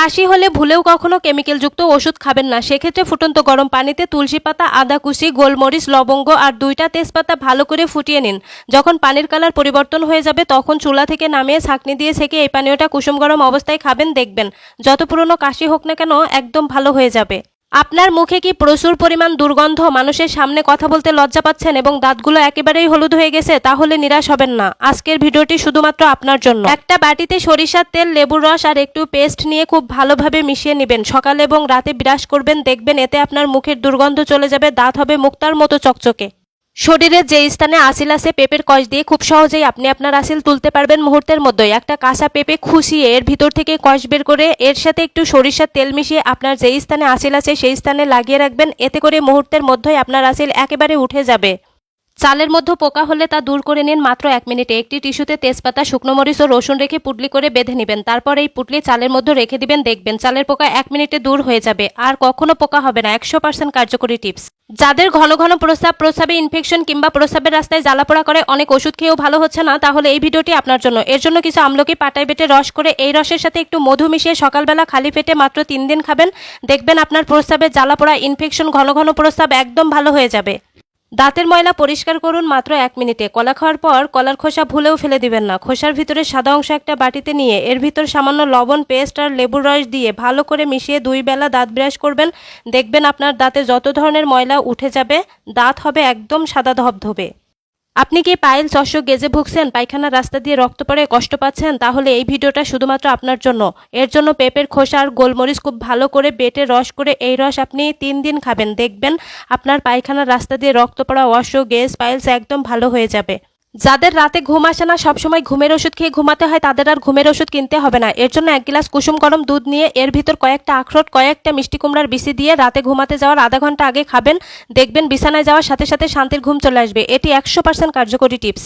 কাশি হলে ভুলেও কখনো কেমিক্যালযুক্ত ওষুধ খাবেন না। সেক্ষেত্রে ফুটন্ত গরম পানিতে তুলসী পাতা, আদা কুচি, গোলমরিচ, লবঙ্গ আর 2টা তেজপাতা ভালো করে ফুটিয়ে নিন। যখন পানির কালার পরিবর্তন হয়ে যাবে তখন চুলা থেকে নামিয়ে ছাঁকনি দিয়ে ছেঁকে এই পানীয়টা কুসুম গরম অবস্থায় খাবেন, দেখবেন যত পুরনো কাশি হোক না কেন একদম ভালো হয়ে যাবে। আপনার মুখে কি প্রচুর পরিমাণ দুর্গন্ধ, মানুষের সামনে কথা বলতে লজ্জা পাচ্ছেন এবং দাঁতগুলো একেবারেই হলুদ হয়ে গেছে? তাহলে নিরাশ হবেন না, আজকের ভিডিওটি শুধুমাত্র আপনার জন্য। একটা বাটিতে সরিষার তেল, লেবুর রস আর একটু পেস্ট নিয়ে খুব ভালোভাবে মিশিয়ে নেবেন। সকালে এবং রাতে ব্রাশ করবেন, দেখবেন এতে আপনার মুখের দুর্গন্ধ চলে যাবে, দাঁত হবে মুক্তার মতো চকচকে। শরীরের যে স্থানে আসিল আছে পেঁপের কষ দিয়ে খুব সহজেই আপনি আপনার আসিল তুলতে পারবেন মুহূর্তের মধ্যেই। একটা কাঁচা পেঁপে খুশিয়ে এর ভিতর থেকে কষ বের করে এর সাথে একটু সরিষার তেল মিশিয়ে আপনার যেই স্থানে আসিল আছে সেই স্থানে লাগিয়ে রাখবেন। এতে করে মুহূর্তের মধ্যেই আপনার আসিল একেবারে উঠে যাবে। চালের মধ্যে পোকা হলে তা দূর করে নিন মাত্র 1 মিনিটে। একটি টিস্যুতে তেজপাতা, শুকনো মরিচ ও রসুন রেখে পুটলি করে বেঁধে নেবেন। তারপর এই পুটলি চালের মধ্যে রেখে দিবেন, দেখবেন চালের পোকা 1 মিনিটে দূর হয়ে যাবে। আর কখনো পোকা হবে না, 100% কার্যকরী টিপস। যাদের ঘন ঘন প্রস্রাবে ইনফেকশন কিংবা প্রস্রাবের রাস্তায় জ্বালাপোড়া করে, অনেক ওষুধ খেয়েও ভালো হচ্ছে না, তাহলে এই ভিডিওটি আপনার জন্য। এর জন্য কিছু আমলকি পাটায় বেটে রস করে এই রসের সাথে একটু মধু মিশিয়ে সকালবেলা খালি পেটে মাত্র 3 দিন খাবেন, দেখবেন আপনার প্রস্রাবের জ্বালাপোড়া, ইনফেকশন, ঘন ঘন প্রস্রাব একদম ভালো হয়ে যাবে। দাঁতের ময়লা পরিষ্কার করুন মাত্র 1 মিনিটে। কলা খাওয়ার পর কলার খোসা ভুলেও ফেলে দিবেন না। খোসার ভিতরে সাদা অংশ একটা বাটিতে নিয়ে এর ভিতর সামান্য লবণ, পেস্ট আর লেবুর রস দিয়ে ভালো করে মিশিয়ে 2 বেলা দাঁত ব্রাশ করবেন, দেখবেন আপনার দাঁতে যত ধরনের ময়লা উঠে যাবে, দাঁত হবে একদম সাদা ধবধবে। আপনি কি পাইলস, অশ্বক, গেজে ভুগছেন, পায়খানার রাস্তা দিয়ে রক্ত পড়ে কষ্ট পাচ্ছেন? তাহলে এই ভিডিওটা শুধুমাত্র আপনার জন্য। এর জন্য পেঁপের খোসা আর গোলমরিচ খুব ভালো করে বেটে রস করে এই রস আপনি 3 দিন খাবেন, দেখবেন আপনার পায়খানার রাস্তা দিয়ে রক্ত পড়া, অশ্বক, গেজ, পাইলস একদম ভালো হয়ে যাবে। যাদের রাতে ঘুম আসে না, সবসময় ঘুমের ওষুধ খেয়ে ঘুমাতে হয়, তাদের আর ঘুমের ওষুধ কিনতে হবে না। এর জন্য 1 গ্লাস কুসুম গরম দুধ নিয়ে এর ভিতর কয়েকটা আখরোট, কয়েকটা মিষ্টি কুমড়ার বিচি দিয়ে রাতে ঘুমাতে যাওয়ার আধা ঘন্টা আগে খাবেন, দেখবেন বিছানায় যাওয়ার সাথে সাথে শান্তির ঘুম চলে আসবে। এটি 100% কার্যকরী টিপস।